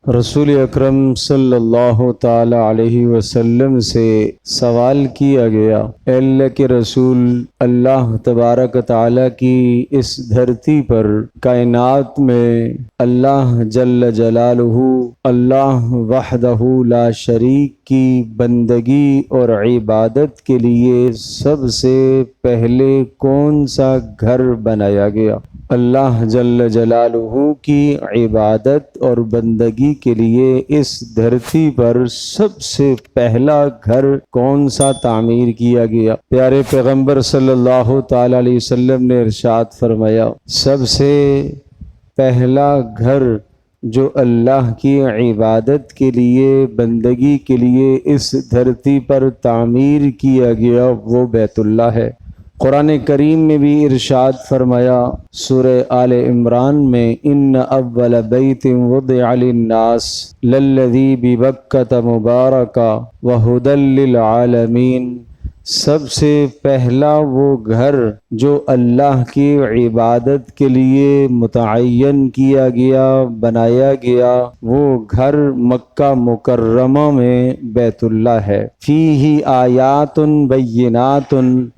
رسول اکرم صلی اللہ تعالی علیہ وسلم سے سوال کیا گیا، اے اللہ کے رسول، اللہ تبارک تعالی کی اس دھرتی پر کائنات میں اللہ جل جلالہ، اللہ وحدہ لا شریک کی بندگی اور عبادت کے لیے سب سے پہلے کون سا گھر بنایا گیا؟ اللہ جل جلالہ کی عبادت اور بندگی کے لیے اس دھرتی پر سب سے پہلا گھر کون سا تعمیر کیا گیا؟ پیارے پیغمبر صلی اللہ تعالی علیہ وسلم نے ارشاد فرمایا، سب سے پہلا گھر جو اللہ کی عبادت کے لیے، بندگی کے لیے اس دھرتی پر تعمیر کیا گیا وہ بیت اللہ ہے۔ قرآن کریم میں بھی ارشاد فرمایا سورہ آل عمران میں، ان اول بیت وضع للناس للذی ببکۃ مبارکا وہدی للعالمین، سب سے پہلا وہ گھر جو اللہ کی عبادت کے لیے متعین کیا گیا، بنایا گیا، وہ گھر مکہ مکرمہ میں بیت اللہ ہے۔ فیہ آیات بینات،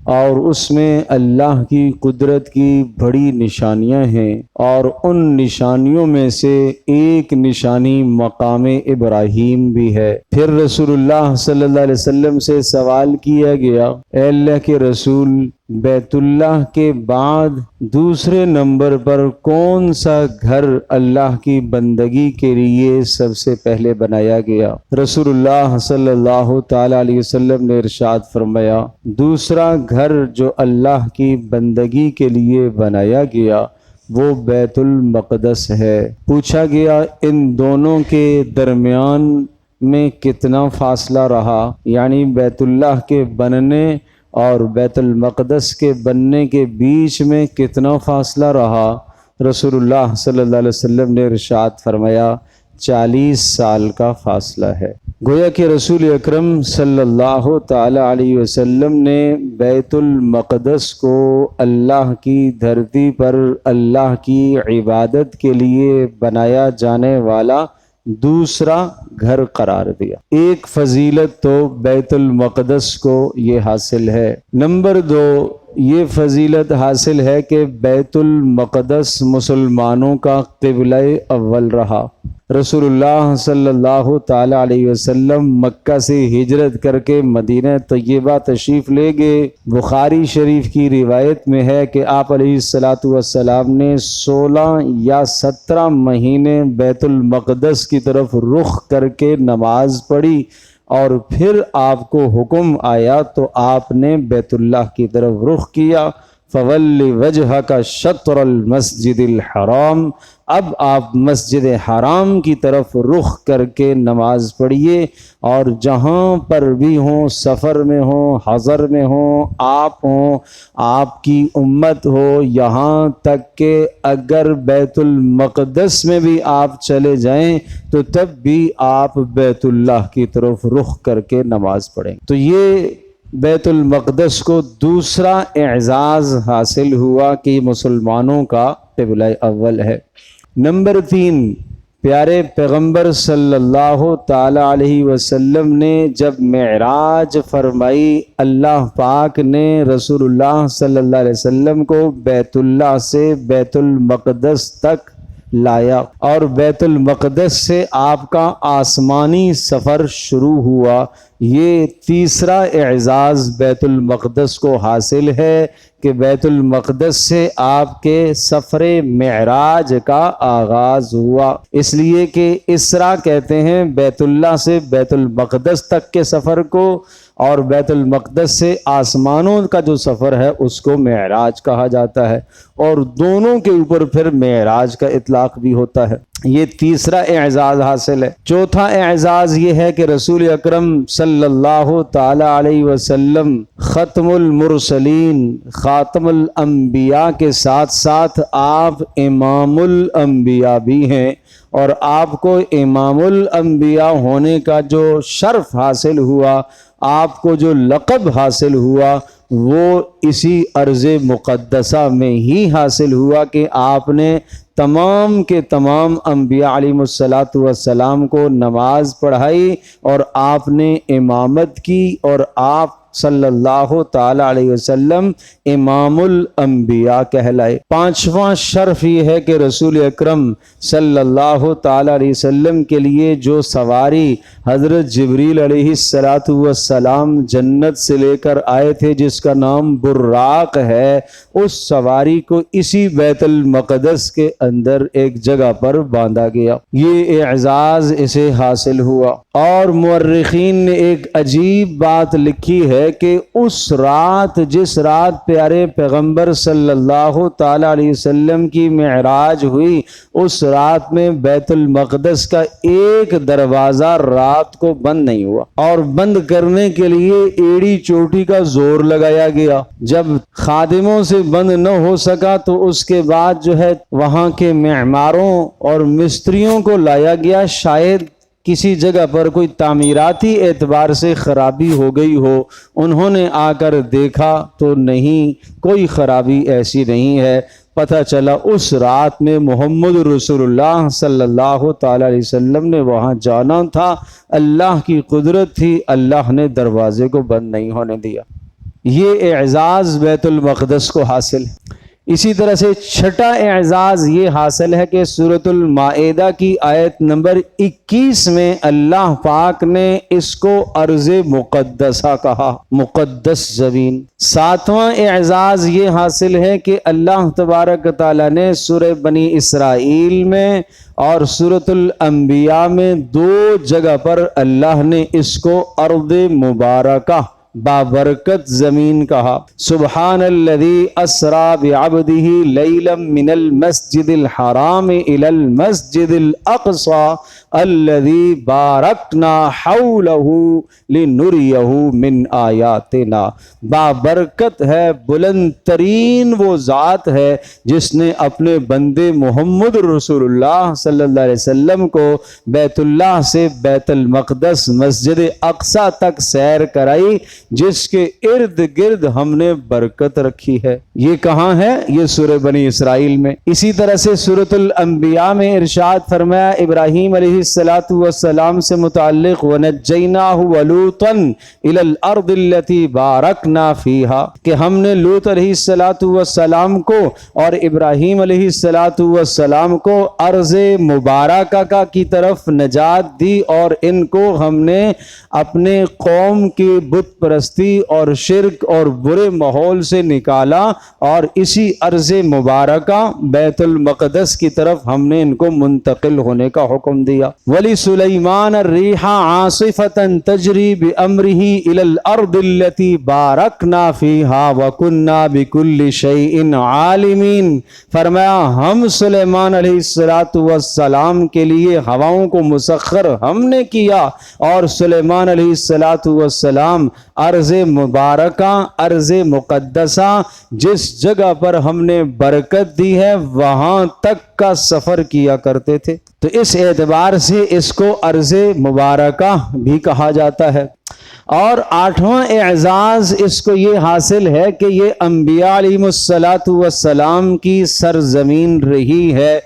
اور اس میں اللہ کی قدرت کی بڑی نشانیاں ہیں، اور ان نشانیوں میں سے ایک نشانی مقام ابراہیم بھی ہے۔ پھر رسول اللہ صلی اللہ علیہ وسلم سے سوال کیا گیا، اے اللہ کے رسول، بیت اللہ کے بعد دوسرے نمبر پر کون سا گھر اللہ کی بندگی کے لیے سب سے پہلے بنایا گیا؟ رسول اللہ صلی اللہ تعالی علیہ وسلم نے ارشاد فرمایا، دوسرا گھر جو اللہ کی بندگی کے لیے بنایا گیا وہ بیت المقدس ہے۔ پوچھا گیا ان دونوں کے درمیان میں کتنا فاصلہ رہا، یعنی بیت اللہ کے بننے اور بیت المقدس کے بننے کے بیچ میں کتنا فاصلہ رہا؟ رسول اللہ صلی اللہ علیہ وسلم نے ارشاد فرمایا 40 سال کا فاصلہ ہے۔ گویا کہ رسول اکرم صلی اللہ تعالی علیہ وسلم نے بیت المقدس کو اللہ کی دھرتی پر اللہ کی عبادت کے لیے بنایا جانے والا دوسرا گھر قرار دیا۔ ایک فضیلت تو بیت المقدس کو یہ حاصل ہے۔ نمبر 2، یہ فضیلت حاصل ہے کہ بیت المقدس مسلمانوں کا قبلہ اول رہا۔ رسول اللہ صلی اللہ تعالی علیہ وسلم مکہ سے ہجرت کر کے مدینہ طیبہ تشریف لے گئے۔ بخاری شریف کی روایت میں ہے کہ آپ علیہ الصلاۃ والسلام نے 16 یا 17 مہینے بیت المقدس کی طرف رخ کر کے نماز پڑھی، اور پھر آپ کو حکم آیا تو آپ نے بیت اللہ کی طرف رخ کیا، فَوَلِّ وَجْهَكَ شَطْرَ الْمَسْجِدِ الْحَرَامِ، اب آپ مسجد حرام کی طرف رخ کر کے نماز پڑھیے، اور جہاں پر بھی ہوں، سفر میں ہوں، حضر میں ہوں، آپ کی امت ہو، یہاں تک کہ اگر بیت المقدس میں بھی آپ چلے جائیں تو تب بھی آپ بیت اللہ کی طرف رخ کر کے نماز پڑھیں۔ تو یہ بیت المقدس کو دوسرا اعزاز حاصل ہوا کہ مسلمانوں کا قبلہ اول ہے۔ نمبر 3، پیارے پیغمبر صلی اللہ تعالی علیہ وسلم نے جب معراج فرمائی، اللہ پاک نے رسول اللہ صلی اللہ علیہ وسلم کو بیت اللہ سے بیت المقدس تک لایا، اور بیت المقدس سے آپ کا آسمانی سفر شروع ہوا۔ یہ تیسرا اعزاز بیت المقدس کو حاصل ہے کہ بیت المقدس سے آپ کے سفر معراج کا آغاز ہوا، اس لیے کہ اسرا کہتے ہیں بیت اللہ سے بیت المقدس تک کے سفر کو، اور بیت المقدس سے آسمانوں کا جو سفر ہے اس کو معراج کہا جاتا ہے، اور دونوں کے اوپر پھر معراج کا اطلاق بھی ہوتا ہے۔ یہ تیسرا اعزاز حاصل ہے۔ چوتھا اعزاز یہ ہے کہ رسول اکرم صلی اللہ تعالی علیہ وسلم ختم المرسلین، خاتم الانبیاء کے ساتھ ساتھ آپ امام الانبیاء بھی ہیں، اور آپ کو امام الانبیاء ہونے کا جو شرف حاصل ہوا، آپ کو جو لقب حاصل ہوا، وہ اسی ارض مقدسہ میں ہی حاصل ہوا کہ آپ نے تمام کے تمام انبیاء علیہم السلام کو نماز پڑھائی اور آپ نے امامت کی، اور آپ صلی اللہ تعالی علیہ وسلم امام الانبیاء کہلائے۔ پانچواں شرف یہ ہے کہ رسول اکرم صلی اللہ تعالی علیہ وسلم کے لیے جو سواری حضرت جبریل علیہ السلام جنت سے لے کر آئے تھے، جس کا نام براق ہے، اس سواری کو اسی بیت المقدس کے اندر ایک جگہ پر باندھا گیا۔ یہ اعزاز اسے حاصل ہوا۔ اور مورخین نے ایک عجیب بات لکھی ہے کہ اس رات، جس رات پیارے پیغمبر صلی اللہ تعالی علیہ وسلم کی معراج ہوئی، اس رات میں بیت المقدس کا ایک دروازہ رات کو بند نہیں ہوا، اور بند کرنے کے لیے ایڑی چوٹی کا زور لگایا گیا۔ جب خادموں سے بند نہ ہو سکا تو اس کے بعد جو ہے وہاں کے معماروں اور مستریوں کو لایا گیا، شاید کسی جگہ پر کوئی تعمیراتی اعتبار سے خرابی ہو گئی ہو۔ انہوں نے آ کر دیکھا تو نہیں، کوئی خرابی ایسی نہیں ہے۔ پتہ چلا اس رات میں محمد رسول اللہ صلی اللہ تعالی علیہ وسلم نے وہاں جانا تھا، اللہ کی قدرت تھی، اللہ نے دروازے کو بند نہیں ہونے دیا۔ یہ اعزاز بیت المقدس کو حاصل ہے۔ اسی طرح سے چھٹا اعزاز یہ حاصل ہے کہ سورۃ المائدہ کی آیت نمبر 21 میں اللہ پاک نے اس کو ارض مقدسہ کہا، مقدس زمین۔ ساتواں اعزاز یہ حاصل ہے کہ اللہ تبارک تعالیٰ نے سورہ بنی اسرائیل میں اور سورۃ الانبیاء میں دو جگہ پر اللہ نے اس کو ارض مبارکہ، بابرکت زمین کہا۔ سبحان الذی اسری بعبدہ لیلا من المسجد الحرام الی المسجد الاقصی الذی بارکنا حولہ لنریہ من آیاتنا۔ بابرکت ہے، بلند ترین وہ ذات ہے جس نے اپنے بندے محمد رسول اللہ صلی اللہ علیہ وسلم کو بیت اللہ سے بیت المقدس مسجد اقصی تک سیر کرائی، جس کے ارد گرد ہم نے برکت رکھی ہے۔ یہ کہاں ہے؟ یہ سورہ بنی اسرائیل میں۔ اسی طرح سے سورۃ الانبیاء میں ارشاد فرمایا ابراہیم علیہ السلام سے متعلق، وَنَجَّيْنَاهُ وَلُوطًا إِلَى الْأَرْضِ الَّتِي بَارَكْنَا فِيهَا، کہ ہم نے لوط علیہ السلام کو اور ابراہیم علیہ السلام کو ارض مبارکہ کی طرف نجات دی، اور ان کو ہم نے اپنے قوم کی بت پرستی اور شرک اور برے ماحول سے نکالا، اور اسی ارض مبارکہ بیت المقدس کی طرف ہم نے ان کو منتقل ہونے کا حکم دیا۔ وَلِسُلَيْمَانَ الرِّيحَ عَاصِفَةً تَجْرِي بِأَمْرِهِ إِلَى الْأَرْضِ الَّتِي بَارَكْنَا فِيهَا وَكُنَّا بِكُلِّ شَيْءٍ عَالِمِينَ۔ فرمایا ہم سلیمان علیہ السلام کے لیے ہواؤں کو مسخر ہم نے کیا، اور سلیمان علیہ السلام ارض مبارکہ، ارض مقدسہ، جس جگہ پر ہم نے برکت دی ہے وہاں تک کا سفر کیا کرتے تھے۔ تو اس اعتبار سے اس کو ارض مبارکہ بھی کہا جاتا ہے۔ اور آٹھواں اعزاز اس کو یہ حاصل ہے کہ یہ انبیاء علیہم السلام کی سرزمین رہی ہے۔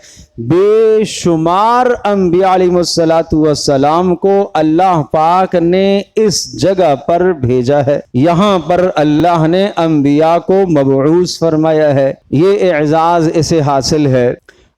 بے شمار انبیاء علیہم السلام کو اللہ پاک نے اس جگہ پر بھیجا ہے، یہاں پر اللہ نے انبیاء کو مبعوث فرمایا ہے۔ یہ اعزاز اسے حاصل ہے۔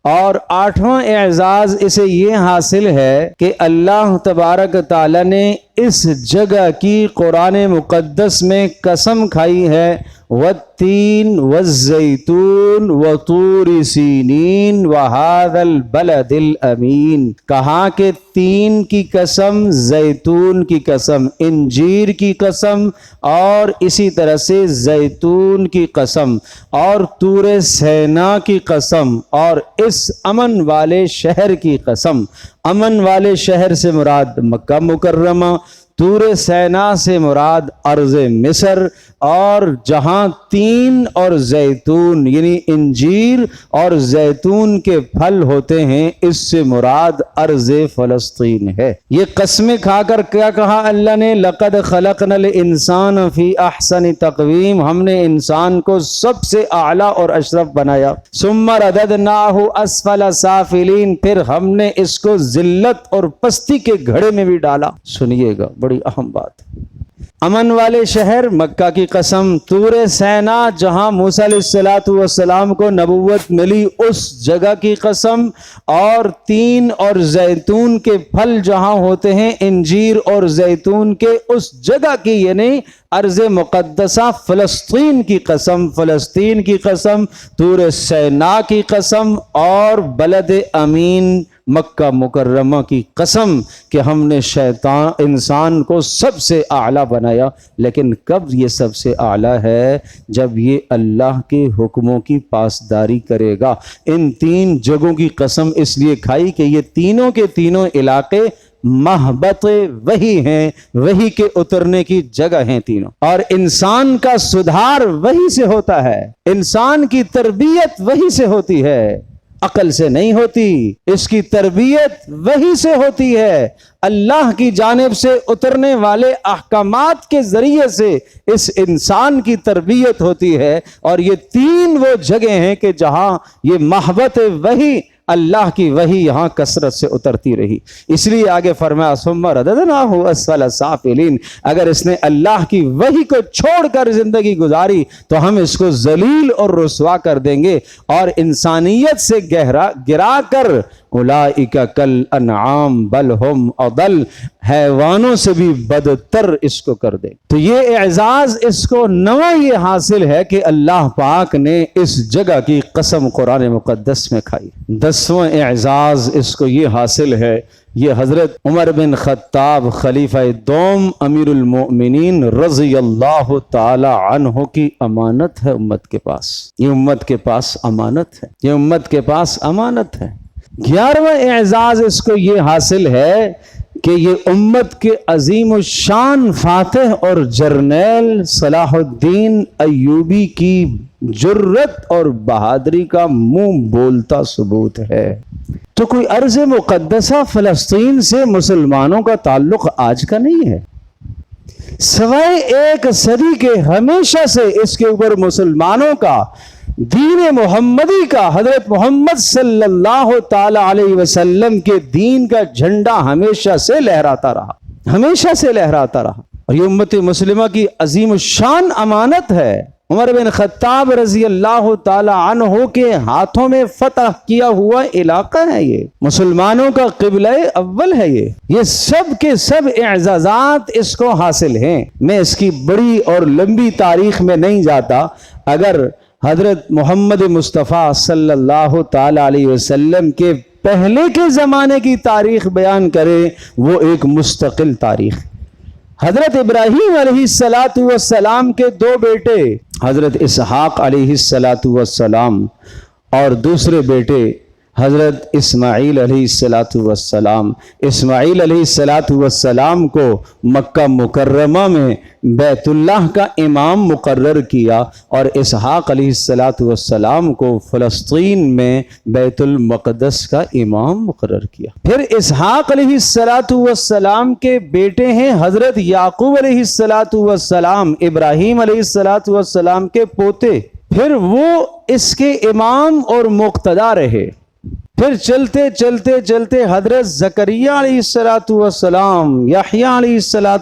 اور آٹھواں اعزاز اسے یہ حاصل ہے کہ اللہ تبارک تعالیٰ نے اس جگہ کی قرآن مقدس میں قسم کھائی ہے، والتین والزیتون وطور سینین وہذا البلد الامین، کہا کہ تین کی قسم، زیتون کی قسم، انجیر کی قسم، اور اسی طرح سے زیتون کی قسم، اور طور سینا کی قسم، اور اس امن والے شہر کی قسم۔ امن والے شہر سے مراد مکہ مکرمہ، طور سینا سے مراد ارض مصر، اور جہاں تین اور زیتون یعنی انجیر اور زیتون کے پھل ہوتے ہیں، اس سے مراد ارض فلسطین ہے۔ یہ قسمیں کھا کر کیا کہا اللہ نے؟ لقد خلقنا الانسان فی احسن تقویم، ہم نے انسان کو سب سے اعلیٰ اور اشرف بنایا۔ ثم رددناہ اسفل سافلین، پھر ہم نے اس کو ذلت اور پستی کے گھڑے میں بھی ڈالا۔ سنیے گا، بڑی اہم بات۔ امن والے شہر مکہ کی قسم، طور سینا جہاں موسیٰ علیہ السلام کو نبوت ملی اس جگہ کی قسم، اور تین اور زیتون کے پھل جہاں ہوتے ہیں، انجیر اور زیتون کے، اس جگہ کی یعنی ارض مقدسہ فلسطین کی قسم، فلسطین کی قسم، طور سینا کی قسم، اور بلد امین مکہ مکرمہ کی قسم کہ ہم نے انسان کو سب سے اعلیٰ بنایا۔ لیکن کب یہ سب سے اعلیٰ ہے؟ جب یہ اللہ کے حکموں کی پاسداری کرے گا۔ ان تین جگہوں کی قسم اس لیے کھائی کہ یہ تینوں کے تینوں علاقے محبت وہی ہیں، وہی کے اترنے کی جگہ ہیں تینوں، اور انسان کا سدھار وہی سے ہوتا ہے، انسان کی تربیت وہی سے ہوتی ہے، عقل سے نہیں ہوتی، اس کی تربیت وہی سے ہوتی ہے، اللہ کی جانب سے اترنے والے احکامات کے ذریعے سے اس انسان کی تربیت ہوتی ہے۔ اور یہ تین وہ جگہ ہیں کہ جہاں یہ محبت وحی، اللہ کی وحی یہاں کثرت سے اترتی رہی۔ اس لیے آگے فرمایا ثم رددناہ اسفل سافلین، اگر اس نے اللہ کی وحی کو چھوڑ کر زندگی گزاری تو ہم اس کو ذلیل اور رسوا کر دیں گے، اور انسانیت سے گرا کر اولئک کالانعام بل ہم اضل، حیوانوں سے بھی بدتر اس کو کر دے۔ تو یہ اعزاز اس کو نواں یہ حاصل ہے کہ اللہ پاک نے اس جگہ کی قسم قرآن مقدس میں کھائی۔ 10واں اعزاز اس کو یہ حاصل ہے، یہ حضرت عمر بن خطاب خلیفہ دوم امیر المؤمنین رضی اللہ تعالی عنہ کی امانت ہے امت کے پاس، یہ امت کے پاس امانت ہے، یہ امت کے پاس امانت ہے۔ 11واں اعزاز اس کو یہ حاصل ہے کہ یہ امت کے عظیم الشان فاتح اور جرنیل صلاح الدین ایوبی کی جرت اور بہادری کا منہ بولتا ثبوت ہے۔ تو کوئی ارض مقدسہ فلسطین سے مسلمانوں کا تعلق آج کا نہیں ہے، سوائے ایک صدی کے ہمیشہ سے اس کے اوپر مسلمانوں کا، دین محمدی کا، حضرت محمد صلی اللہ تعالی علیہ وسلم کے دین کا جھنڈا ہمیشہ سے لہراتا رہا، ہمیشہ سے لہراتا رہا، اور یہ امت مسلمہ کی عظیم الشان امانت ہے۔ عمر بن خطاب رضی اللہ تعالی عنہ کے ہاتھوں میں فتح کیا ہوا علاقہ ہے، یہ مسلمانوں کا قبلہ اول ہے، یہ سب کے سب اعزازات اس کو حاصل ہیں۔ میں اس کی بڑی اور لمبی تاریخ میں نہیں جاتا، اگر حضرت محمد مصطفیٰ صلی اللہ تعالی علیہ وسلم کے پہلے کے زمانے کی تاریخ بیان کرے وہ ایک مستقل تاریخ۔ حضرت ابراہیم علیہ السلام کے دو بیٹے، حضرت اسحاق علیہ السلام اور دوسرے بیٹے حضرت اسماعیل علیہ السلام۔ اسماعیل علیہ السلام کو مکہ مکرمہ میں بیت اللہ کا امام مقرر کیا، اور اسحاق علیہ السلام کو فلسطین میں بیت المقدس کا امام مقرر کیا۔ پھر اسحاق علیہ السلام کے بیٹے ہیں حضرت یعقوب علیہ السلام، ابراہیم علیہ السلام کے پوتے، پھر وہ اس کے امام اور مقتدا رہے۔ پھر چلتے چلتے چلتے حضرت زکریہ علیہ السلام، یحییٰ علیہ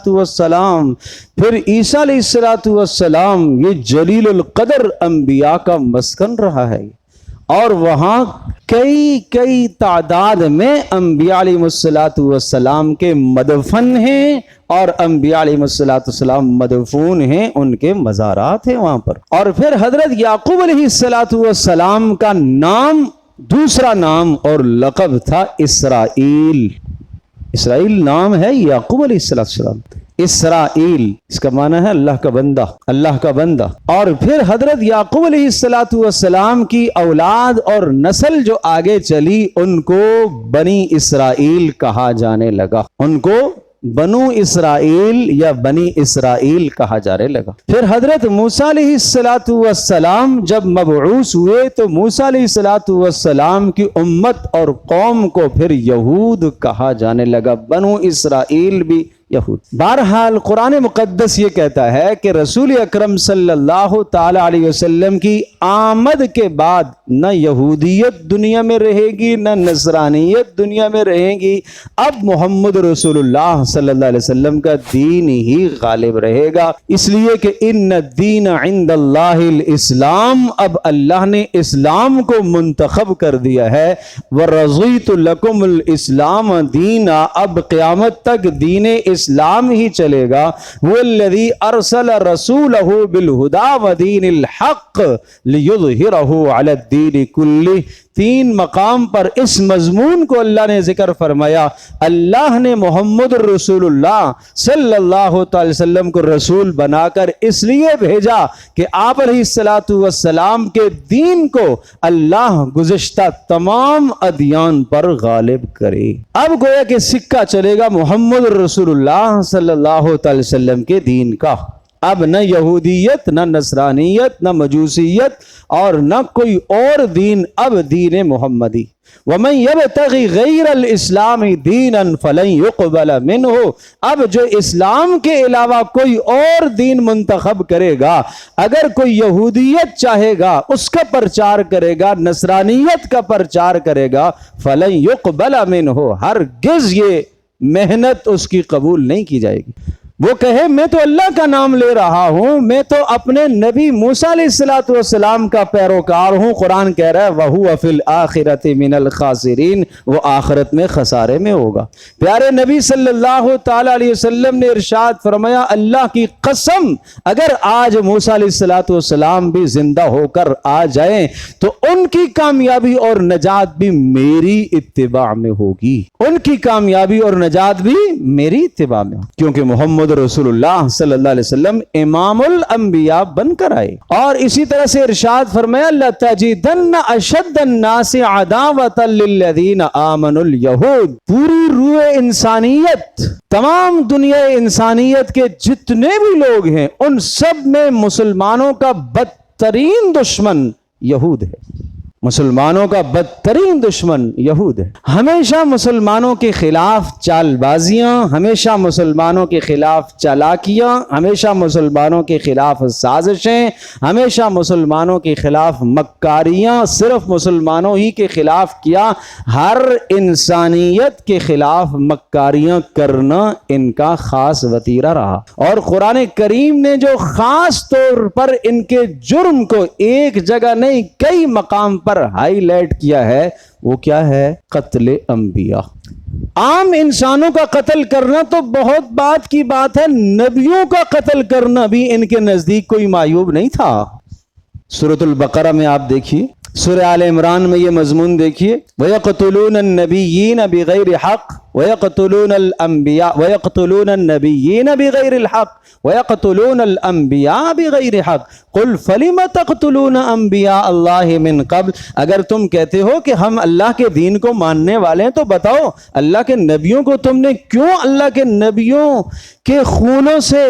السلام، پھر عیسیٰ علیہ السلام، یہ جلیل القدر انبیاء کا مسکن رہا ہے، اور وہاں کئی تعداد میں انبیاء علیہ السلام کے مدفن ہیں، اور انبیاء علیہ السلام مدفون ہیں، ان کے مزارات ہیں وہاں پر۔ اور پھر حضرت یعقوب علیہ السلام کا نام، دوسرا نام اور لقب تھا اسرائیل۔ اسرائیل نام ہے یعقوب علیہ السلام، اسرائیل اس کا معنی ہے اللہ کا بندہ، اللہ کا بندہ۔ اور پھر حضرت یعقوب علیہ السلام کی اولاد اور نسل جو آگے چلی ان کو بنی اسرائیل کہا جانے لگا، ان کو بنو اسرائیل یا بنی اسرائیل کہا جانے لگا۔ پھر حضرت موسیٰ علیہ السلام جب مبعوث ہوئے تو موسیٰ علیہ السلام کی امت اور قوم کو پھر یہود کہا جانے لگا، بنو اسرائیل بھی یہود۔ بہرحال قرآن مقدس یہ کہتا ہے کہ رسول اکرم صلی اللہ تعالی علیہ وسلم کی آمد کے بعد نہ یہودیت دنیا میں رہے گی نہ نصرانیت دنیا میں رہے گی، اب محمد رسول اللہ صلی اللہ علیہ وسلم کا دین ہی غالب رہے گا، اس لیے کہ ان الدین عند اللہ الاسلام، اب اللہ نے اسلام کو منتخب کر دیا ہے، ورضیت لکم الاسلام دینا، اب قیامت تک دین اسلام ہی چلے گا، والذی ارسل رسولہ بالہدی ودین الحق لیظہرہ علی الدین کلہ۔ تین مقام پر اس مضمون کو اللہ نے ذکر فرمایا، اللہ نے محمد رسول اللہ صلی اللہ تعالی وسلم کو رسول بنا کر اس لیے بھیجا کہ آپ علیہ السلام کے دین کو اللہ گزشتہ تمام ادیان پر غالب کرے۔ اب گویا کہ سکہ چلے گا محمد رسول اللہ صلی اللہ تعالی وسلم کے دین کا، اب نہ یہودیت نہ نصرانیت نہ مجوسیت اور نہ کوئی اور دین، اب دین محمدی۔ وَمَنْ يَبْتَغِ غَيْرَ الْإِسْلَامِ دِينًا فَلَنْ يُقْبَلَ مِنْهُ، اب جو اسلام کے علاوہ کوئی اور دین منتخب کرے گا، اگر کوئی یہودیت چاہے گا اس کا پرچار کرے گا، نصرانیت کا پرچار کرے گا، فَلَنْ يُقْبَلَ مِنْهُ، ہرگز یہ محنت اس کی قبول نہیں کی جائے گی۔ وہ کہے میں تو اللہ کا نام لے رہا ہوں، میں تو اپنے نبی موسیٰ علیہ السلام کا پیروکار ہوں، قرآن کہہ رہا ہے وَهُوَ فِي الْآخِرَةِ مِنَ الْخَاسِرِينَ، وہ آخرت میں خسارے میں ہوگا۔ پیارے نبی صلی اللہ تعالی علیہ وسلم نے ارشاد فرمایا، اللہ کی قسم اگر آج موسیٰ علیہ السلام بھی زندہ ہو کر آ جائیں تو ان کی کامیابی اور نجات بھی میری اتباع میں ہوگی، ان کی کامیابی اور نجات بھی میری اتباع میں ہوگی، کیونکہ محمد رسول اللہ صلی اللہ علیہ وسلم امام الانبیاء بن کر آئے۔ اور اسی طرح سے ارشاد فرمایا لَتَجِدَنَّ أَشَدَّ النَّاسِ عَدَاوَةً لِلَّذِينَ آمَنُوا الْيَهُودِ، پوری روح انسانیت، تمام دنیا انسانیت کے جتنے بھی لوگ ہیں ان سب میں مسلمانوں کا بدترین دشمن یہود ہے، مسلمانوں کا بدترین دشمن یہود ہے۔ ہمیشہ مسلمانوں کے خلاف چال بازیاں، ہمیشہ مسلمانوں کے خلاف چالاکیاں، ہمیشہ مسلمانوں کے خلاف سازشیں، ہمیشہ مسلمانوں کے خلاف مکاریاں، صرف مسلمانوں ہی کے خلاف کیا، ہر انسانیت کے خلاف مکاریاں کرنا ان کا خاص وتیرہ رہا۔ اور قرآن کریم نے جو خاص طور پر ان کے جرم کو ایک جگہ نہیں کئی مقام پر ہائی لائٹ کیا ہے، وہ کیا ہے؟ قتل انبیاء۔ عام انسانوں کا قتل کرنا تو بہت بات کی بات ہے، نبیوں کا قتل کرنا بھی ان کے نزدیک کوئی معیوب نہیں تھا۔ سورۃ البقرہ میں آپ دیکھیے، سورہ آل عمران میں یہ مضمون دیکھیے، وَيَقْتُلُونَ النَّبِيِّينَ بِغَيْرِ حَقٍّ وَيَقْتُلُونَ الْأَنْبِيَاءَ وَيَقْتُلُونَ النَّبِيِّينَ بِغَيْرِ الْحَقِّ وَيَقْتُلُونَ الْأَنْبِيَاءَ بِغَيْرِ حَقٍّ قُلْ فَلِمَ تَقْتُلُونَ أَنْبِيَاءَ اللَّهِ مِنْ قَبْلِ، اگر تم کہتے ہو کہ ہم اللہ کے دین کو ماننے والے ہیں تو بتاؤ اللہ کے نبیوں کو تم نے کیوں، اللہ کے نبیوں کے خونوں سے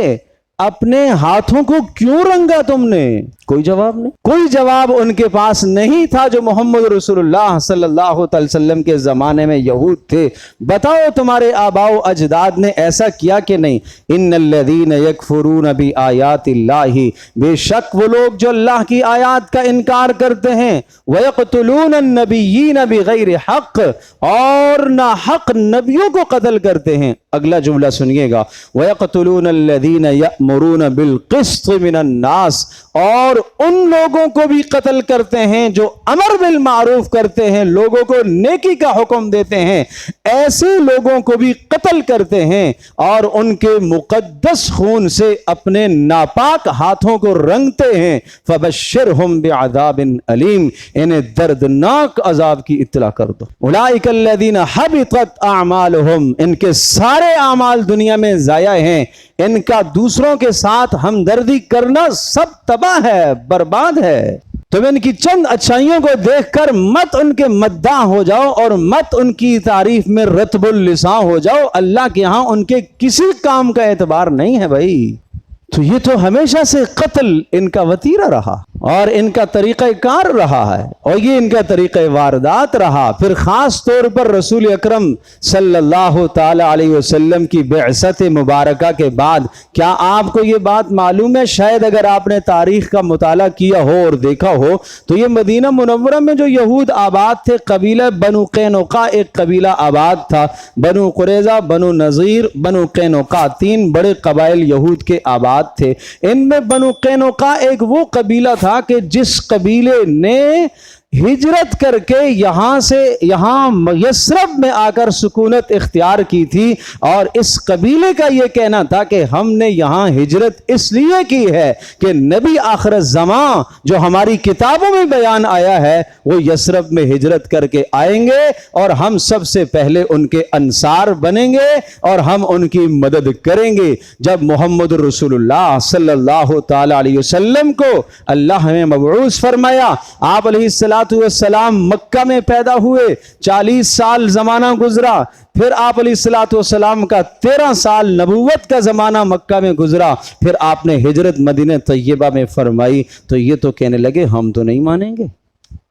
اپنے ہاتھوں کو کیوں رنگا تم نے؟ کوئی جواب نہیں، کوئی جواب ان کے پاس نہیں تھا جو محمد رسول اللہ صلی اللہ علیہ وسلم کے زمانے میں یہود تھے۔ بتاؤ تمہارے آباء و اجداد نے ایسا کیا کہ نہیں؟ ان الذین یکفرون بآیات اللہ، بے شک وہ لوگ جو اللہ کی آیات کا انکار کرتے ہیں، ویقتلون النبیین بغیر حق، اور ناحق نبیوں کو قتل کرتے ہیں۔ اگلا جملہ سنیے گا، ویقتلون الذین یأمرون بالقسط من الناس، اور ان لوگوں کو بھی قتل کرتے ہیں جو امر بالمعروف کرتے ہیں، لوگوں کو نیکی کا حکم دیتے ہیں، ایسے لوگوں کو بھی قتل کرتے ہیں اور ان کے مقدس خون سے اپنے ناپاک ہاتھوں کو رنگتے ہیں۔ فبشرہم بعذاب علیم، انہیں دردناک عذاب کی اطلاع کر دو۔ اولئک الذین حبطت اعمالہم، ان کے سارے اعمال دنیا میں ضائع ہیں، ان کا دوسروں کے ساتھ ہمدردی کرنا سب تباہ ہے، برباد ہے۔ تم ان کی چند اچھائیوں کو دیکھ کر مت ان کے مداح ہو جاؤ اور مت ان کی تعریف میں رطب اللسان ہو جاؤ، اللہ کے ہاں ان کے کسی کام کا اعتبار نہیں ہے بھائی۔ تو یہ تو ہمیشہ سے قتل ان کا وتیرہ رہا اور ان کا طریقہ کار رہا ہے، اور یہ ان کا طریقہ واردات رہا۔ پھر خاص طور پر رسول اکرم صلی اللہ تعالی علیہ وسلم کی بعثت مبارکہ کے بعد، کیا آپ کو یہ بات معلوم ہے؟ شاید اگر آپ نے تاریخ کا مطالعہ کیا ہو اور دیکھا ہو تو یہ مدینہ منورہ میں جو یہود آباد تھے، قبیلہ بنو قینقاع ایک قبیلہ آباد تھا، بنو قریظہ، بنو نذیر، بنو قینقاع، 3 بڑے قبائل یہود کے آباد تھے۔ ان میں بنو قینقاع ایک وہ قبیلہ تھا کہ جس قبیلے نے ہجرت کر کے یہاں سے یثرب میں آ کر سکونت اختیار کی تھی، اور اس قبیلے کا یہ کہنا تھا کہ ہم نے یہاں ہجرت اس لیے کی ہے کہ نبی آخر الزمان جو ہماری کتابوں میں بیان آیا ہے وہ یثرب میں ہجرت کر کے آئیں گے، اور ہم سب سے پہلے ان کے انصار بنیں گے اور ہم ان کی مدد کریں گے۔ جب محمد رسول اللہ صلی اللہ تعالی علیہ وسلم کو اللہ نے مبعوث فرمایا، آپ علیہ السلام مکہ میں پیدا ہوئے، 40 سال زمانہ گزرا، پھر آپ علیہ السلام کا 13 سال نبوت کا زمانہ مکہ میں گزرا، پھر آپ نے ہجرت مدینہ طیبہ میں فرمائی، تو یہ تو کہنے لگے ہم تو نہیں مانیں گے۔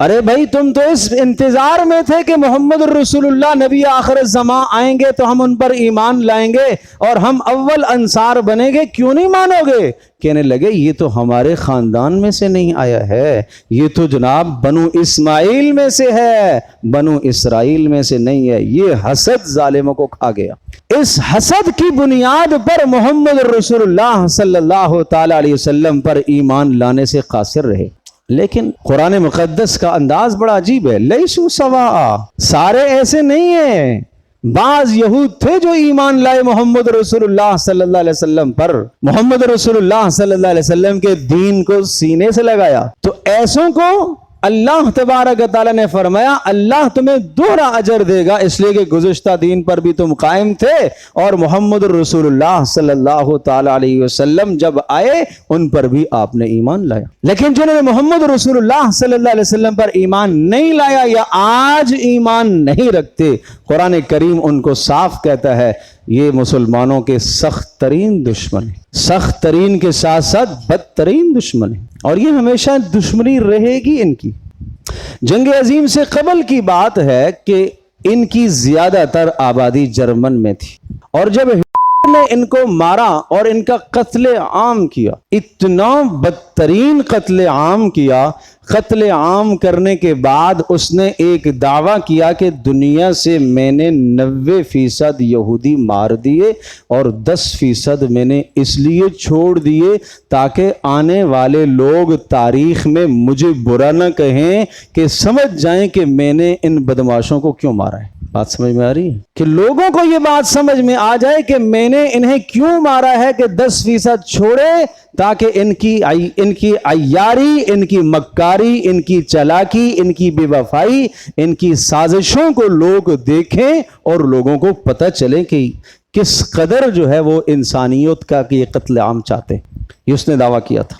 ارے بھائی تم تو اس انتظار میں تھے کہ محمد الرسول اللہ نبی آخر الزمان آئیں گے تو ہم ان پر ایمان لائیں گے اور ہم اول انصار بنیں گے، کیوں نہیں مانو گے؟ کہنے لگے یہ تو ہمارے خاندان میں سے نہیں آیا ہے، یہ تو جناب بنو اسماعیل میں سے ہے، بنو اسرائیل میں سے نہیں ہے۔ یہ حسد ظالموں کو کھا گیا۔ اس حسد کی بنیاد پر محمد الرسول اللہ صلی اللہ تعالی علیہ وسلم پر ایمان لانے سے قاصر رہے۔ لیکن قرآن مقدس کا انداز بڑا عجیب ہے، لیسو سوا، سارے ایسے نہیں ہیں۔ بعض یہود تھے جو ایمان لائے محمد رسول اللہ صلی اللہ علیہ وسلم پر، محمد رسول اللہ صلی اللہ علیہ وسلم کے دین کو سینے سے لگایا، تو ایسوں کو اللہ تبارک تعالیٰ نے فرمایا اللہ تمہیں دوہرا اجر دے گا، اس لیے کہ گزشتہ دین پر بھی تم قائم تھے اور محمد رسول اللہ صلی اللہ تعالی علیہ وسلم جب آئے ان پر بھی آپ نے ایمان لایا۔ لیکن جنہوں نے محمد رسول اللہ صلی اللہ علیہ وسلم پر ایمان نہیں لایا یا آج ایمان نہیں رکھتے، قرآن کریم ان کو صاف کہتا ہے یہ مسلمانوں کے سخت ترین دشمن ہیں، سخت ترین کے ساتھ ساتھ بدترین دشمن ہیں، اور یہ ہمیشہ دشمنی رہے گی ان کی۔ جنگ عظیم سے قبل کی بات ہے کہ ان کی زیادہ تر آبادی جرمن میں تھی، اور جب ہٹلر نے ان کو مارا اور ان کا قتل عام کیا، اتنا بدترین قتل عام کیا، قتل عام کرنے کے بعد اس نے ایک دعویٰ کیا کہ دنیا سے میں نے 90% یہودی مار دیے اور 10% میں نے اس لیے چھوڑ دیے تاکہ آنے والے لوگ تاریخ میں مجھے برا نہ کہیں، کہ سمجھ جائیں کہ میں نے ان بدماشوں کو کیوں مارا ہے۔ بات سمجھ میں آ رہی ہے کہ لوگوں کو یہ بات سمجھ میں آ جائے کہ میں نے انہیں کیوں مارا ہے، کہ 10% چھوڑے تاکہ ان کی عیاری، ان کی مکاری، ان کی چالاکی، ان کی بے وفائی، ان کی سازشوں کو لوگ دیکھیں اور لوگوں کو پتہ چلے کہ کس قدر جو ہے وہ انسانیت کا یہ قتل عام چاہتے ہیں۔ یہ اس نے دعویٰ کیا تھا۔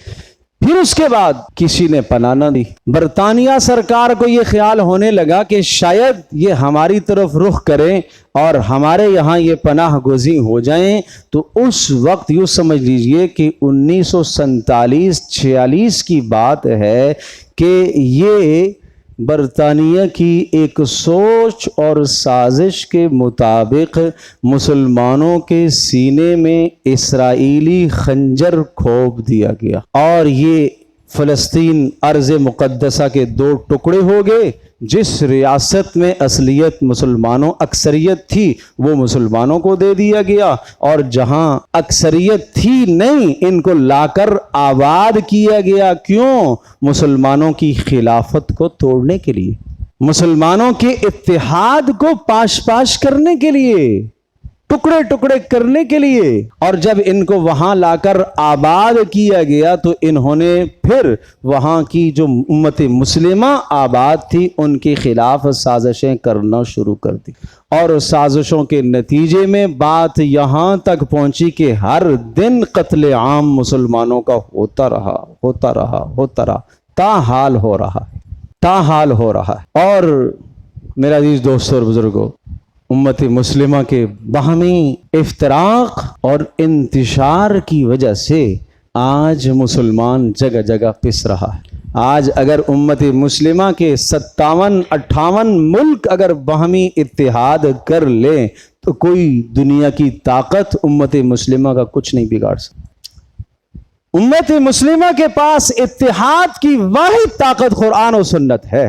پھر اس کے بعد کسی نے پناہ نہ دی۔ برطانیہ سرکار کو یہ خیال ہونے لگا کہ شاید یہ ہماری طرف رخ کریں اور ہمارے یہاں یہ پناہ گزین ہو جائیں، تو اس وقت یوں سمجھ لیجئے کہ 1947-46 کی بات ہے کہ یہ برطانیہ کی ایک سوچ اور سازش کے مطابق مسلمانوں کے سینے میں اسرائیلی خنجر کھوپ دیا گیا، اور یہ فلسطین ارض مقدسہ کے 2 ٹکڑے ہو گئے۔ جس ریاست میں اصلیت مسلمانوں اکثریت تھی وہ مسلمانوں کو دے دیا گیا، اور جہاں اکثریت تھی نہیں ان کو لا کر آباد کیا گیا۔ کیوں؟ مسلمانوں کی خلافت کو توڑنے کے لیے، مسلمانوں کے اتحاد کو پاش پاش کرنے کے لیے، ٹکڑے ٹکڑے کرنے کے لیے۔ اور جب ان کو وہاں لا کر آباد کیا گیا تو انہوں نے پھر وہاں کی جو امت مسلمہ آباد تھی ان کے خلاف سازشیں کرنا شروع کر دی، اور سازشوں کے نتیجے میں بات یہاں تک پہنچی کہ ہر دن قتل عام مسلمانوں کا ہوتا رہا، تاحال ہو رہا ہے، تاحال ہو رہا ہے۔ اور میرا عزیز دوستو اور بزرگوں، امت مسلمہ کے باہمی افتراق اور انتشار کی وجہ سے آج مسلمان جگہ جگہ پس رہا ہے۔ آج اگر امت مسلمہ کے 57-58 ملک اگر باہمی اتحاد کر لیں تو کوئی دنیا کی طاقت امت مسلمہ کا کچھ نہیں بگاڑ سکتی۔ امت مسلمہ کے پاس اتحاد کی واحد طاقت قرآن و سنت ہے۔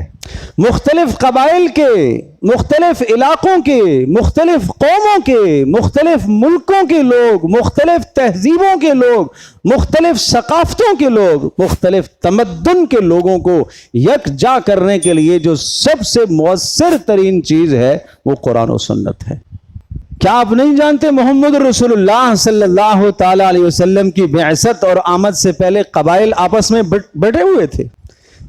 مختلف قبائل کے، مختلف علاقوں کے، مختلف قوموں کے، مختلف ملکوں کے لوگ، مختلف تہذیبوں کے لوگ، مختلف ثقافتوں کے لوگ، مختلف تمدن کے لوگوں کو یکجا کرنے کے لیے جو سب سے مؤثر ترین چیز ہے وہ قرآن و سنت ہے۔ کیا آپ نہیں جانتے محمد رسول اللہ صلی اللہ تعالی علیہ وسلم کی بعثت اور آمد سے پہلے قبائل آپس میں بٹے ہوئے تھے؟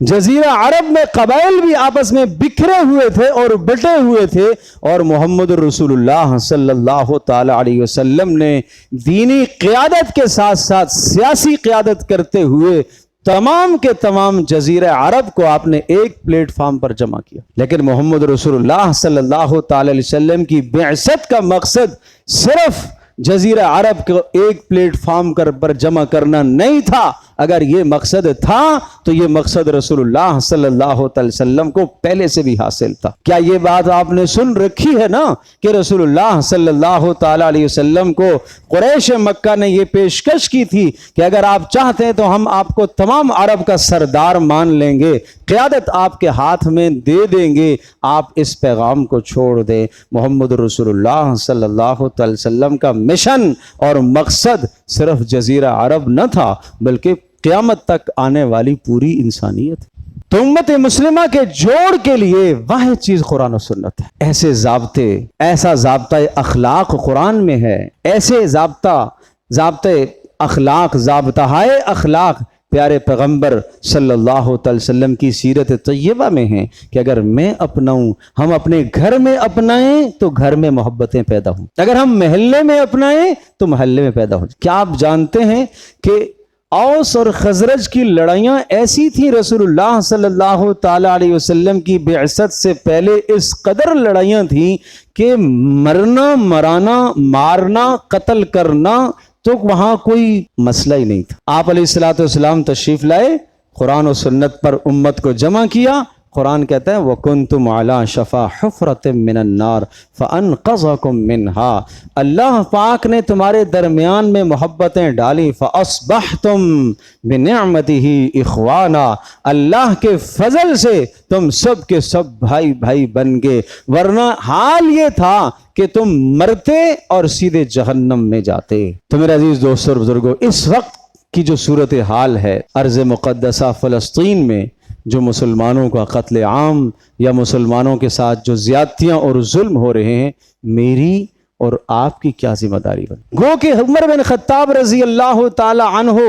جزیرہ عرب میں قبائل بھی آپس میں بکھرے ہوئے تھے اور بٹے ہوئے تھے، اور محمد رسول اللہ صلی اللہ تعالی علیہ وسلم نے دینی قیادت کے ساتھ ساتھ سیاسی قیادت کرتے ہوئے تمام کے تمام جزیرہ عرب کو آپ نے ایک پلیٹ فارم پر جمع کیا۔ لیکن محمد رسول اللہ صلی اللہ تعالی علیہ وسلم کی بعثت کا مقصد صرف جزیرہ عرب کو ایک پلیٹ فارم پر جمع کرنا نہیں تھا۔ اگر یہ مقصد تھا تو یہ مقصد رسول اللہ صلی اللہ علیہ وسلم کو پہلے سے بھی حاصل تھا۔ کیا یہ بات آپ نے سن رکھی ہے نا کہ رسول اللہ صلی اللہ تعالی علیہ وسلم کو قریش مکہ نے یہ پیشکش کی تھی کہ اگر آپ چاہتے ہیں تو ہم آپ کو تمام عرب کا سردار مان لیں گے، قیادت آپ کے ہاتھ میں دے دیں گے، آپ اس پیغام کو چھوڑ دیں۔ محمد رسول اللہ صلی اللہ تعالی وسلم کا مشن اور مقصد صرف جزیرہ عرب نہ تھا بلکہ قیامت تک آنے والی پوری انسانیت۔ تو امت مسلمہ کے جوڑ کے لیے واحد چیز قرآن و سنت ہے۔ ایسے ضابطے، ایسا ضابطہ اخلاق قرآن میں ہے، ایسے ضابطے اخلاق، ضابطۂ اخلاق پیارے پیغمبر صلی اللہ تعالی وسلم کی سیرت طیبہ میں ہیں کہ اگر میں اپناؤں، ہم اپنے گھر میں اپنائیں تو گھر میں محبتیں پیدا ہوں، اگر ہم محلے میں اپنائیں تو محلے میں پیدا ہوں۔ کیا آپ جانتے ہیں کہ اوس اور خزرج کی لڑائیاں ایسی تھیں رسول اللہ صلی اللہ تعالی علیہ وسلم کی بعثت سے پہلے اس قدر لڑائیاں تھیں کہ مرنا، مرانا، مارنا، قتل کرنا تو وہاں کوئی مسئلہ ہی نہیں تھا۔ آپ علیہ السلام تشریف لائے، قرآن و سنت پر امت کو جمع کیا۔ قرآن کہتا ہے وَكُنْتُمْ عَلَى شَفَا حُفْرَةٍ مِّنَ النَّارِ فَأَنْقَذَكُم مِّنْهَا، اللہ پاک نے تمہارے درمیان میں محبتیں ڈالی، فَأَصْبَحْتُم بِنِعْمَتِهِ إِخْوَانًا، اللہ کے فضل سے تم سب کے سب بھائی بھائی بن گئے، ورنہ حال یہ تھا کہ تم مرتے اور سیدھے جہنم میں جاتے۔ تو میرے عزیز دوستو اور بزرگوں، اس وقت کی جو صورتحال ہے ارض مقدسہ فلسطین میں، جو مسلمانوں کا قتل عام یا مسلمانوں کے ساتھ جو زیادتیاں اور ظلم ہو رہے ہیں، میری اور آپ کی کیا ذمہ داری بن؟ گو کہ عمر بن خطاب رضی اللہ تعالی عنہ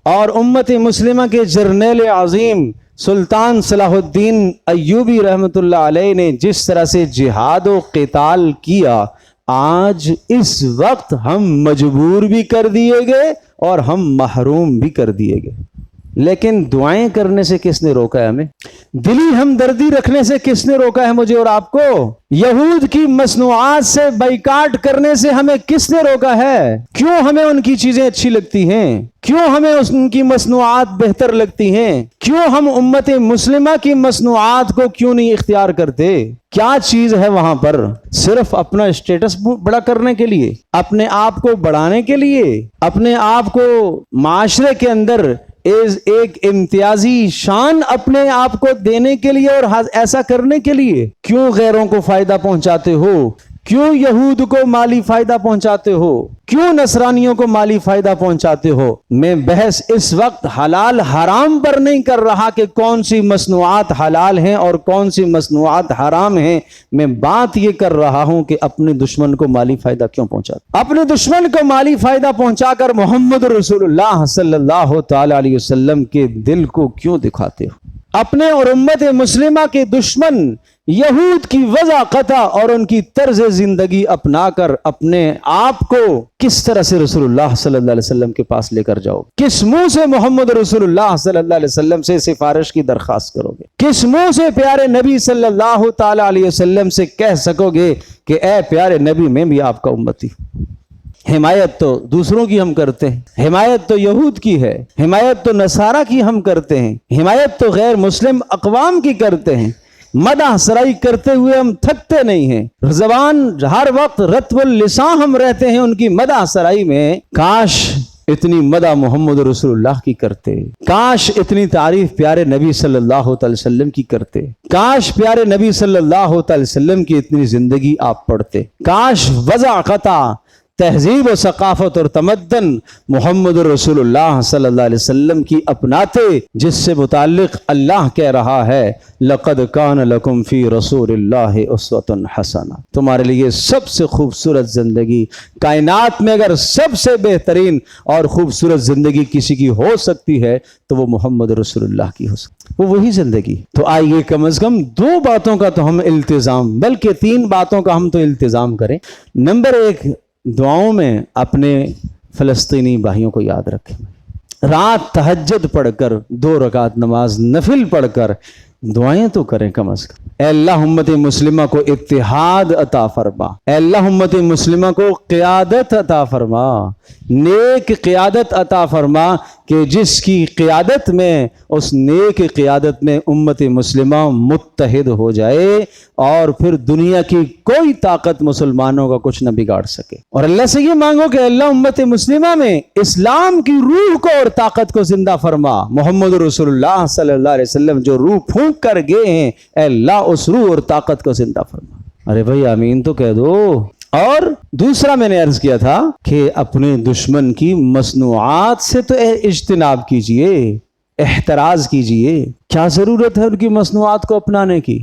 اور امت مسلمہ کے جرنیل عظیم سلطان صلاح الدین ایوبی رحمۃ اللہ علیہ نے جس طرح سے جہاد و قتال کیا، آج اس وقت ہم مجبور بھی کر دیے گئے اور ہم محروم بھی کر دیے گئے۔ لیکن دعائیں کرنے سے کس نے روکا ہے ہمیں؟ دلی ہمدردی رکھنے سے کس نے روکا ہے مجھے اور آپ کو؟ یہود کی مصنوعات سے بائیکاٹ کرنے سے ہمیں کس نے روکا ہے؟ کیوں ہمیں ان کی چیزیں اچھی لگتی ہیں؟ کیوں ہمیں ان کی مصنوعات بہتر لگتی ہیں؟ کیوں ہم امت مسلمہ کی مصنوعات کو کیوں نہیں اختیار کرتے؟ کیا چیز ہے وہاں پر؟ صرف اپنا اسٹیٹس بڑا کرنے کے لیے، اپنے آپ کو بڑھانے کے لیے، اپنے آپ کو معاشرے کے اندر ایک امتیازی شان اپنے آپ کو دینے کے لیے اور ایسا کرنے کے لیے؟ کیوں غیروں کو فائدہ پہنچاتے ہو؟ کیوں یہود کو مالی فائدہ پہنچاتے ہو؟ کیوں نصرانیوں کو مالی فائدہ پہنچاتے ہو؟ میں بحث اس وقت حلال حرام پر نہیں کر رہا کہ کون سی مصنوعات حلال ہیں اور کون سی مصنوعات حرام ہیں، میں بات یہ کر رہا ہوں کہ اپنے دشمن کو مالی فائدہ کیوں پہنچاتے؟ اپنے دشمن کو مالی فائدہ پہنچا کر محمد رسول اللہ صلی اللہ تعالی علیہ وسلم کے دل کو کیوں دکھاتے ہو؟ اپنے اور امت مسلمہ کے دشمن یہود کی وضاقت اور ان کی طرز زندگی اپنا کر اپنے آپ کو کس طرح سے رسول اللہ صلی اللہ علیہ وسلم کے پاس لے کر جاؤ گے؟ کس منہ سے محمد رسول اللہ صلی اللہ علیہ وسلم سے سفارش کی درخواست کرو گے؟ کس منہ سے پیارے نبی صلی اللہ تعالی علیہ وسلم سے کہہ سکو گے کہ اے پیارے نبی میں بھی آپ کا امتی؟ حمایت تو دوسروں کی ہم کرتے ہیں، حمایت تو یہود کی ہے، حمایت تو نصارہ کی ہم کرتے ہیں، حمایت تو غیر مسلم اقوام کی کرتے ہیں، مدح سرائی کرتے ہوئے ہم تھکتے نہیں ہیں، زبان ہر وقت رطب اللسان ہم رہتے ہیں ان کی مدح سرائی میں۔ کاش اتنی مدح محمد رسول اللہ کی کرتے، کاش اتنی تعریف پیارے نبی صلی اللہ تعالی وسلم کی کرتے، کاش پیارے نبی صلی اللہ تعالی وسلم کی اتنی زندگی آپ پڑھتے، کاش وضاقتہ تہذیب و ثقافت اور تمدن محمد رسول اللہ صلی اللہ علیہ وسلم کی اپناتے، جس سے متعلق اللہ کہہ رہا ہے لَقَدْ كَانَ لَكُمْ فِي رَسُولِ اللَّهِ أُسْوَةٌ حَسَنَةٌ، تمہارے لیے سب سے خوبصورت زندگی کائنات میں اگر سب سے بہترین اور خوبصورت زندگی کسی کی ہو سکتی ہے تو وہ محمد رسول اللہ کی ہو سکتی، وہ وہی زندگی۔ تو آئیے کم از کم 2 باتوں کا تو ہم التزام، بلکہ 3 باتوں کا ہم تو التزام کریں۔ نمبر 1، دعاؤں میں اپنے فلسطینی بھائیوں کو یاد رکھیں، رات تہجد پڑھ کر 2 رکعت نماز نفل پڑھ کر دعائیں تو کریں کم از کم۔ اے اللہ امت مسلمہ کو اتحاد عطا فرما، اے اللہ امت مسلمہ کو قیادت عطا فرما، نیک قیادت عطا فرما کہ جس کی قیادت میں، اس نیک قیادت میں امت مسلمہ متحد ہو جائے اور پھر دنیا کی کوئی طاقت مسلمانوں کا کچھ نہ بگاڑ سکے۔ اور اللہ سے یہ مانگو کہ اللہ امت مسلمہ میں اسلام کی روح کو اور طاقت کو زندہ فرما، محمد رسول اللہ صلی اللہ علیہ وسلم جو روح پھونک کر گئے ہیں، اے اللہ اس روح اور طاقت کو زندہ فرما۔ ارے بھائی آمین تو کہہ دو۔ اور دوسرا میں نے عرض کیا تھا کہ اپنے دشمن کی مصنوعات سے تو اجتناب کیجئے، احتراز کیجئے، کیا ضرورت ہے ان کی مصنوعات کو اپنانے کی۔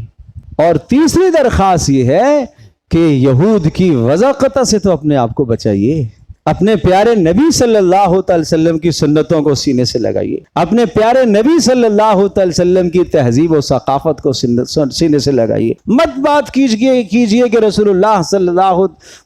اور تیسری درخواست یہ ہے کہ یہود کی وضاقت سے تو اپنے آپ کو بچائیے، اپنے پیارے نبی صلی اللہ تعالی وسلم کی سنتوں کو سینے سے لگائیے، اپنے پیارے نبی صلی اللہ تعالی وسلم کی تہذیب و ثقافت کو سینے سے لگائیے۔ مت بات کیجئے کہ رسول اللہ صلی اللہ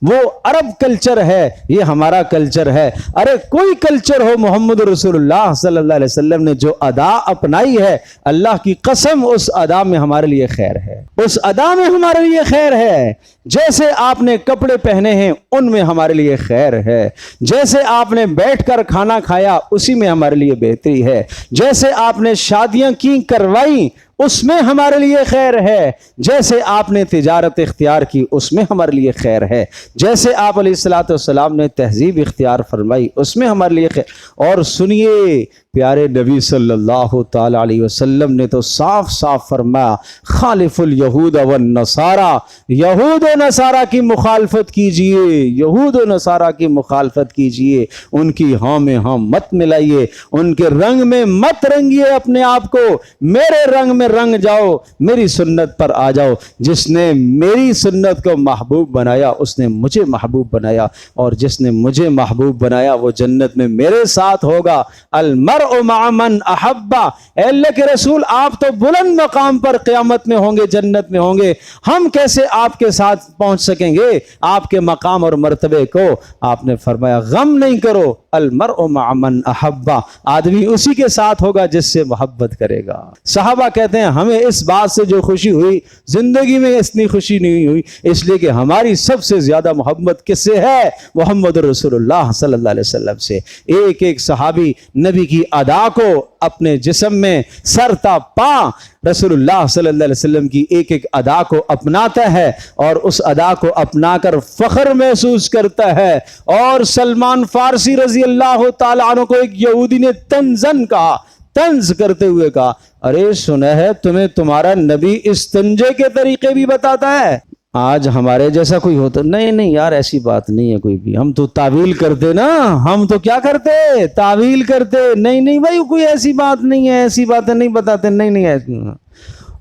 وہ عرب کلچر ہے، یہ ہمارا کلچر ہے۔ ارے کوئی کلچر ہو، محمد رسول اللہ صلی اللہ علیہ وسلم نے جو ادا اپنائی ہے، اللہ کی قسم اس ادا میں ہمارے لیے خیر ہے، اس ادا میں ہمارے لیے خیر ہے۔ جیسے آپ نے کپڑے پہنے ہیں ان میں ہمارے لیے خیر ہے، جیسے آپ نے بیٹھ کر کھانا کھایا اسی میں ہمارے لیے بہتری ہے، جیسے آپ نے شادیاں کی کروائیں اس میں ہمارے لیے خیر ہے، جیسے آپ نے تجارت اختیار کی اس میں ہمارے لیے خیر ہے، جیسے آپ علیہ الصلوۃ والسلام نے تہذیب اختیار فرمائی اس میں ہمارے لیے خیر۔ اور سنیے پیارے نبی صلی اللہ تعالی علیہ وسلم نے تو صاف صاف فرمایا خالف الیہود والنصارى، یہود و نصارہ کی مخالفت کیجئے، یہود و نصارہ کی مخالفت کیجئے، ان کی ہاں میں ہاں مت ملائیے، ان کے رنگ میں مت رنگیے اپنے آپ کو، میرے رنگ میں رنگ جاؤ، میری سنت پر آ جاؤ۔ جس نے میری سنت کو محبوب بنایا اس نے مجھے محبوب بنایا، اور جس نے مجھے محبوب بنایا وہ جنت میں میرے ساتھ ہوگا۔ المرء مع من احبا، اے اللہ کے رسول آپ تو بلند مقام پر قیامت میں ہوں گے، جنت میں ہوں گے، ہم کیسے آپ کے ساتھ پہنچ سکیں گے آپ کے مقام اور مرتبے کو؟ آپ نے فرمایا غم نہیں کرو، المرء مع من احبا، آدمی اسی کے ساتھ ہوگا جس سے محبت کرے گا۔ صحابہ کہتے ہیں ہمیں اس بات سے جو خوشی ہوئی زندگی میں اتنی خوشی نہیں ہوئی، اس لیے کہ ہماری سب سے زیادہ محبت کس سے ہے؟ محمد رسول اللہ صلی اللہ علیہ وسلم سے۔ ایک ایک صحابی نبی کی ادا کو اپنے جسم میں سر تا پا رسول اللہ صلی اللہ علیہ وسلم کی ایک ایک ادا کو اپناتا ہے، اور اس ادا کو اپنا کر فخر محسوس کرتا ہے۔ اور سلمان فارسی رضی اللہ تعالیٰ عنہ کو ایک یہودی نے طنزاً کہا، طنز کرتے ہوئے کہا ارے سنا ہے تمہیں تمہارا نبی استنجے کے طریقے بھی بتاتا ہے؟ آج ہمارے جیسا کوئی ہوتا نہیں یار ایسی بات نہیں ہے کوئی بھی، ہم تو تعویل کرتے نا، ہم تو کیا کرتے؟ تعویل کرتے۔ نہیں بھائی کوئی ایسی بات نہیں ہے، ایسی باتیں نہیں بتاتے، نہیں ایسی۔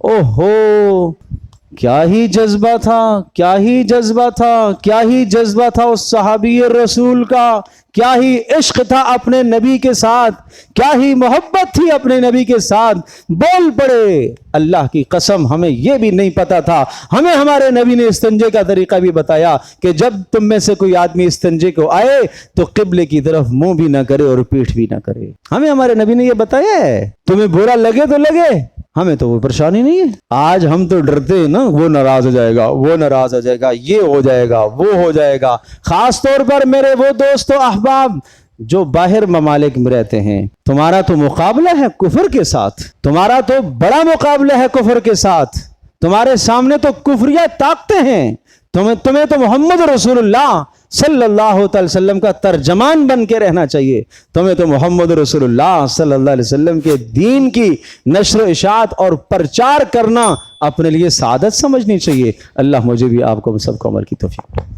اوہو کیا ہی جذبہ تھا، کیا ہی جذبہ تھا، کیا ہی جذبہ تھا اس صحابی رسول کا، کیا ہی عشق تھا اپنے نبی کے ساتھ، کیا ہی محبت تھی اپنے نبی کے ساتھ، بول پڑے اللہ کی قسم ہمیں یہ بھی نہیں پتا تھا۔ ہمیں ہمارے نبی نے استنجے کا طریقہ بھی بتایا کہ جب تم میں سے کوئی آدمی استنجے کو آئے تو قبلے کی طرف منہ بھی نہ کرے اور پیٹھ بھی نہ کرے۔ ہمیں ہمارے نبی نے یہ بتایا ہے۔ تمہیں برا لگے تو لگے، ہمیں تو وہ پریشانی نہیں ہے۔ آج ہم تو ڈرتے ہیں نا، وہ ناراض ہو جائے گا، وہ ناراض ہو جائے گا، یہ ہو جائے گا، وہ ہو جائے گا۔ خاص طور پر میرے وہ دوست و احباب جو باہر ممالک میں رہتے ہیں، تمہارا تو مقابلہ ہے کفر کے ساتھ، تمہارا تو بڑا مقابلہ ہے کفر کے ساتھ، تمہارے سامنے تو کفریہ طاقتیں ہیں۔ تمہیں تو محمد رسول اللہ صلی اللہ علیہ وسلم کا ترجمان بن کے رہنا چاہیے۔ تمہیں تو محمد رسول اللہ صلی اللہ علیہ وسلم کے دین کی نشر و اشاعت اور پرچار کرنا اپنے لیے سعادت سمجھنی چاہیے۔ اللہ مجھے بھی آپ کو سب کو عمل کی توفیق۔